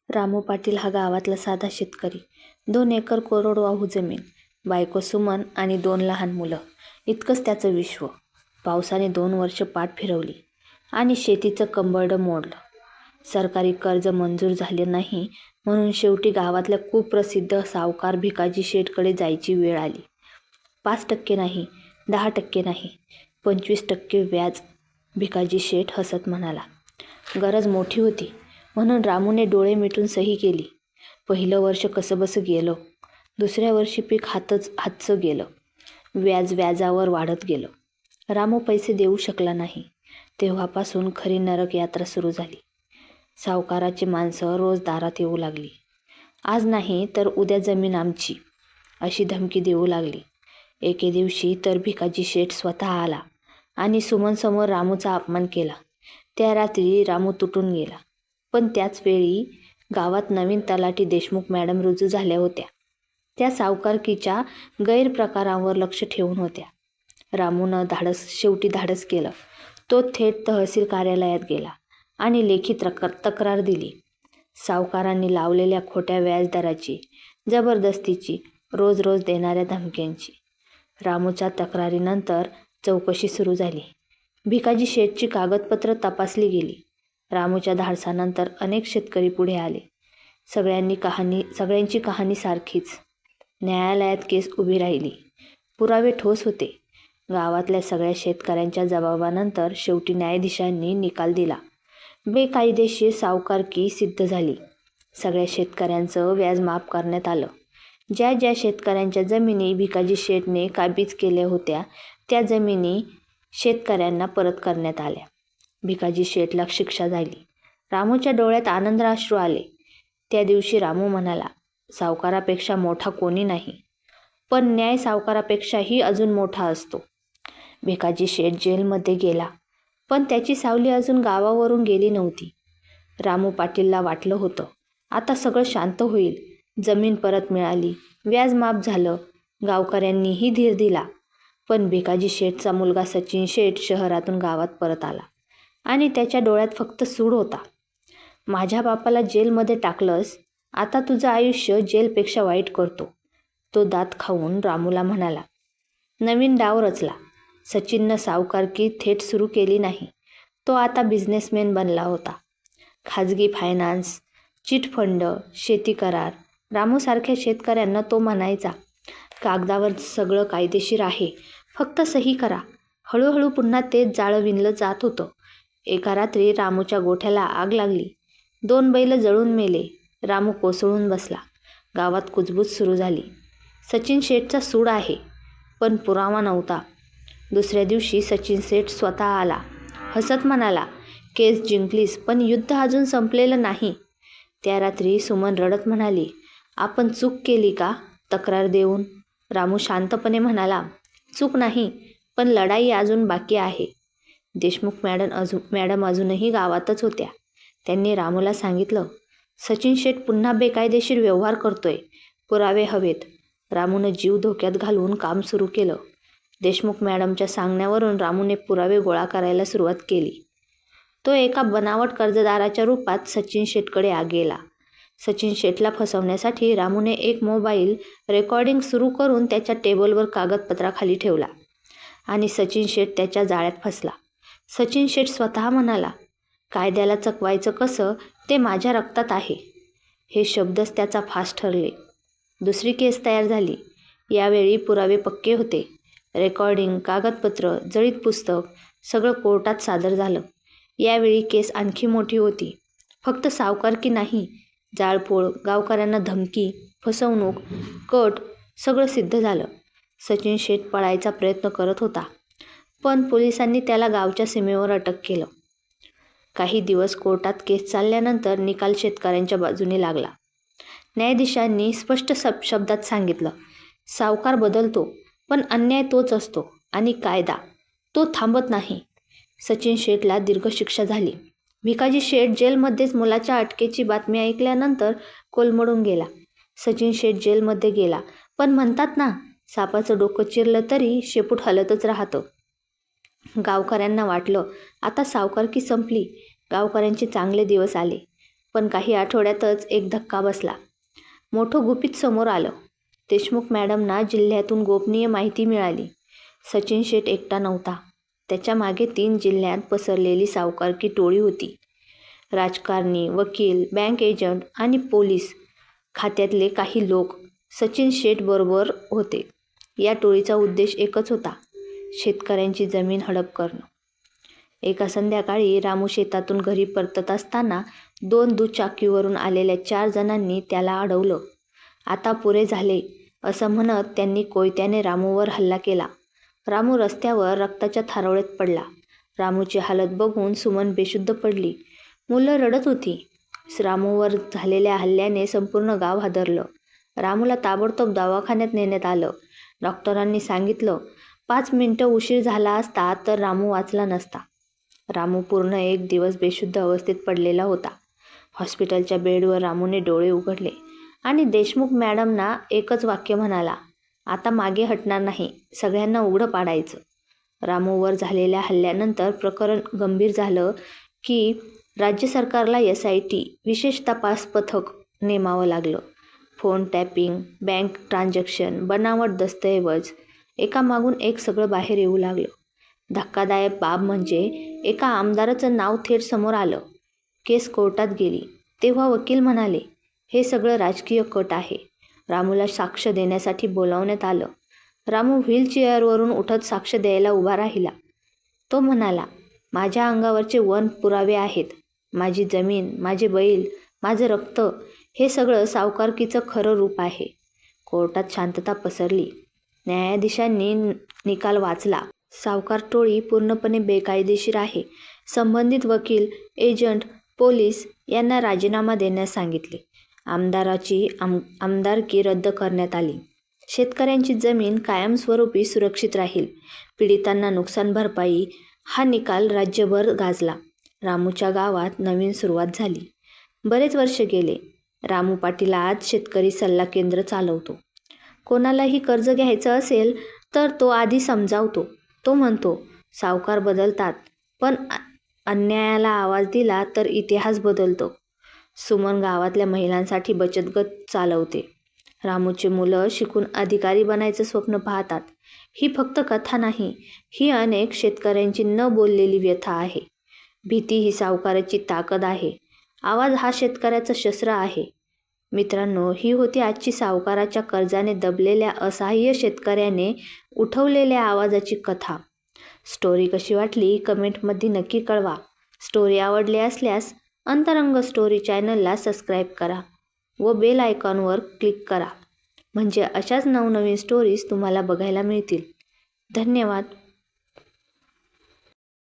रामू पाटील हा गावातला साधा शेतकरी. 2 एकर कोरडवाहू जमीन, बायको सुमन आणि 2 लहान मुलं, इतकंच त्याचं विश्व. पावसाने 2 वर्ष पाठ फिरवली आणि शेतीचं कंबरडं मोडलं. सरकारी कर्ज मंजूर झाले नाही म्हणून शेवटी गावातल्या कुप्रसिद्ध सावकार भिकाजी शेठकडे जायची वेळ आली. 5% नाही, 10% नाही, 25% व्याज. भिकाजी शेठ हसत म्हणाला. गरज मोठी होती म्हणून रामूने डोळे मिटून सही केली. पहिलं वर्ष कसंबसं गेलं. दुसऱ्या वर्षी पीक हातचं गेलं. व्याज व्याजावर वाढत गेलं. रामू पैसे देऊ शकला नाही. तेव्हापासून खरी नरक यात्रा सुरू झाली. सावकाराची माणसं रोज दारात येऊ लागली. आज नाही तर उद्या जमीन आमची, अशी धमकी देऊ लागली. एके दिवशी तर भिकाजी शेठ स्वतः आला आणि सुमनसमोर रामूचा अपमान केला. त्या रात्री रामू तुटून गेला. पण त्याच वेळी गावात नवीन तलाठी देशमुख मॅडम रुजू झाल्या होत्या. त्या सावकारकीच्या गैरप्रकारांवर लक्ष ठेवून होत्या. रामूनं शेवटी धाडस केलं. तो थेट तहसील कार्यालयात गेला आणि लेखी तक्रार दिली. सावकारांनी लावलेल्या खोट्या व्याजदराची, जबरदस्तीची, रोज रोज देणाऱ्या धमक्यांची. रामूच्या तक्रारीनंतर चौकशी सुरू झाली. भिकाजी शेठची कागदपत्र तपासली गेली. रामूच्या धाडसानंतर अनेक शेतकरी पुढे आले. सगळ्यांची कहाणी सारखीच. न्यायालयात केस उभी राहिली. पुरावे ठोस होते. गावातल्या सगळ्या शेतकऱ्यांच्या जबाबानंतर शेवटी न्यायाधीशांनी निकाल दिला. बेकायदेशीर सावकारकी सिद्ध झाली. सगळ्या शेतकऱ्यांचं व्याज माफ करण्यात आलं. ज्या ज्या शेतकऱ्यांच्या जमिनी भिकाजी शेठने काबीज केल्या होत्या त्या जमिनी शेतकऱ्यांना परत करण्यात आल्या. भिकाजी शेठला शिक्षा झाली. रामूच्या डोळ्यात आनंदाश्रू आले. त्या दिवशी रामू म्हणाला, सावकारापेक्षा मोठा कोणी नाही, पण न्याय सावकारापेक्षाही अजून मोठा असतो. भिकाजी शेठ जेलमध्ये गेला, पण त्याची सावली अजून गावावरून गेली नव्हती. रामू पाटीलला वाटलं होतं, आता सगळं शांत होईल. जमीन परत मिळाली, व्याज माफ झालं, गावकऱ्यांनीही धीर दिला. पण भिकाजी शेठचा मुलगा सचिन शेठ शहरातून गावात परत आला आणि त्याच्या डोळ्यात फक्त सूड होता. माझ्या बापाला जेलमध्ये टाकलंस, आता तुझं आयुष्य जेलपेक्षा वाईट करतो. तो दात खाऊन रामूला म्हणाला. नवीन डाव रचला. सचिननं सावकारकी थेट सुरू केली नाही. तो आता बिझनेसमॅन बनला होता. खाजगी फायनान्स, चिटफंड, शेती करार. रामूसारख्या शेतकऱ्यांना तो म्हणायचा, कागदावर सगळं कायदेशीर आहे, फक्त सही करा. हळूहळू पुन्हा तेच जाळं विणलं जात होतं. एका रात्री रामूच्या गोठ्याला आग लागली. 2 बैल जळून मेले. रामू कोसळून बसला. गावात कुजबूज सुरू झाली. सचिन शेठचा सूड आहे, पण पुरावा नव्हता. दुसऱ्या दिवशी सचिन शेठ स्वतः आला. हसत म्हणाला, केस जिंकलीस, पण युद्ध अजून संपलेलं नाही. त्या रात्री सुमन रडत म्हणाली, आपण चूक केली का तक्रार देऊन? रामू शांतपणे म्हणाला, चूक नाही, पण लढाई अजून बाकी आहे. देशमुख मॅडम अजूनही गावातच होत्या. त्यांनी रामूला सांगितलं, सचिन शेठ पुन्हा बेकायदेशीर व्यवहार करतोय, पुरावे हवेत. रामूनं जीव धोक्यात घालून काम सुरू केलं. देशमुख मॅडमच्या सांगण्यावरून रामूने पुरावे गोळा करायला सुरुवात केली. तो एका बनावट कर्जदाराच्या रूपात सचिन शेठकडे गेला. सचिन शेठला फसवण्यासाठी रामूने एक मोबाईल रेकॉर्डिंग सुरू करून त्याच्या टेबलवर कागदपत्राखाली ठेवला आणि सचिन शेठ त्याच्या जाळ्यात फसला. सचिन शेठ स्वतः म्हणाला, कायद्याला चकवायचं कसं ते माझ्या रक्तात आहे. हे शब्दच त्याचा फास ठरले. दुसरी केस तयार झाली. यावेळी पुरावे पक्के होते. रेकॉर्डिंग, कागदपत्र, जळीत पुस्तक सगळं कोर्टात सादर झालं. यावेळी केस आणखी मोठी होती. फक्त सावकारकी नाही, जाळपोळ, गावकऱ्यांना धमकी, फसवणूक, कट सगळं सिद्ध झालं. सचिन शेठ पळायचा प्रयत्न करत होता, पण पोलिसांनी त्याला गावच्या सीमेवर अटक केलं. काही दिवस कोर्टात केस चालल्यानंतर निकाल शेतकऱ्यांच्या बाजूने लागला. न्यायाधीशांनी स्पष्ट शब्दात सांगितलं, सावकार बदलतो, पण अन्याय तोच असतो आणि कायदा तो थांबत नाही. सचिन शेठला दीर्घ शिक्षा झाली. भिकाजी शेठ जेलमध्येच मुलाच्या अटकेची बातमी ऐकल्यानंतर कोलमडून गेला. सचिन शेठ जेलमध्ये गेला, पण म्हणतात ना, सापाचं डोकं चिरलं तरी शेपूट हलतच राहतं. गावकऱ्यांना वाटलं, आता सावकारकी संपली. गावकऱ्यांचे चांगले दिवस आले. पण काही आठवड्यातच एक धक्का बसला. मोठं गुपित समोर आलं. देशमुख मॅडमना जिल्ह्यातून गोपनीय माहिती मिळाली. सचिन शेठ एकटा नव्हता. त्याच्या मागे 3 जिल्ह्यात पसरलेली सावकारकी टोळी होती. राजकारणी, वकील, बँक एजंट आणि पोलीस खात्यातले काही लोक सचिन शेठ बरोबर होते. या टोळीचा उद्देश एकच होता, शेतकऱ्यांची जमीन हडप करणं. एका संध्याकाळी रामू शेतातून घरी परतत असताना 2 दुचाकीवरून आलेल्या 4 जणांनी त्याला अडवलं. आता पुरे झाले असं म्हणत त्यांनी कोयत्याने रामूवर हल्ला केला. रामू रस्त्यावर रक्ताच्या थारोळ्यात पडला. रामूची हालत बघून सुमन बेशुद्ध पडली. मुलं रडत होती. रामूवर झालेल्या हल्ल्याने संपूर्ण गाव हादरलं. रामूला ताबडतोब दवाखान्यात नेण्यात आलं. डॉक्टरांनी सांगितलं 5 मिनिटं उशीर झाला असता तर रामू वाचला नसता. रामू पूर्ण 1 दिवस बेशुद्ध अवस्थेत पडलेला होता. हॉस्पिटलच्या बेडवर रामूने डोळे उघडले आणि देशमुख मॅडमना एकच वाक्य म्हणाला, आता मागे हटणार नाही, सगळ्यांना उघडं पाडायचं. रामूवर झालेल्या हल्ल्यानंतर प्रकरण गंभीर झालं की राज्य सरकारला SIT विशेष तपास पथक नेमावं लागलं. फोन टॅपिंग, बँक ट्रान्झॅक्शन, बनावट दस्तऐवज, एकामागून एक सगळं बाहेर येऊ लागलं. धक्कादायक बाब म्हणजे एका आमदाराचं नाव थेट समोर आलं. केस कोर्टात गेली तेव्हा वकील म्हणाले, हे सगळं राजकीय कट आहे. रामूला साक्ष देण्यासाठी बोलावण्यात आलं. रामू व्हीलचेअरवरून उठत साक्ष द्यायला उभा राहिला. तो म्हणाला, माझ्या अंगावरचे 1 पुरावे आहेत. माझी जमीन, माझे बैल, माझं रक्त, हे सगळं सावकारकीचं खरं रूप आहे. कोर्टात शांतता पसरली. न्यायाधीशांनी निकाल वाचला. सावकार टोळी पूर्णपणे बेकायदेशीर आहे. संबंधित वकील, एजंट, पोलीस यांना राजीनामा देण्यास सांगितले. आमदाराची आमदारकी रद्द करण्यात आली. शेतकऱ्यांची जमीन कायमस्वरूपी सुरक्षित राहील. पीडितांना नुकसान भरपाई. हा निकाल राज्यभर गाजला. रामूच्या गावात नवीन सुरुवात झाली. बरेच वर्ष गेले. रामू पाटील आज शेतकरी सल्ला केंद्र चालवतो. कोणालाही कर्ज घ्यायचं असेल तर तो आधी समजावतो. तो म्हणतो, सावकार बदलतात, पण अन्यायाला आवाज दिला तर इतिहास बदलतो. सुमन गावातल्या महिलांसाठी बचत गट चालवते. रामूची मुलं शिकून अधिकारी बनायचं स्वप्न पाहतात. ही फक्त कथा नाही, ही अनेक शेतकऱ्यांची न बोललेली व्यथा आहे. भीती ही सावकाराची ताकद आहे. आवाज हा शेतकऱ्याचं शस्त्र आहे. मित्रांनो, ही होती आजची सावकाराच्या कर्जाने दबलेल्या असहाय्य शेतकऱ्याने उठवलेल्या आवाजाची कथा. स्टोरी कशी वाटली कमेंटमध्ये नक्की कळवा. स्टोरी आवडली असल्यास अंतरंग स्टोरी चॅनलला सबस्क्राईब करा व बेल आयकॉनवर क्लिक करा, म्हणजे अशाच नवनवीन स्टोरीज तुम्हाला बघायला मिळतील. धन्यवाद.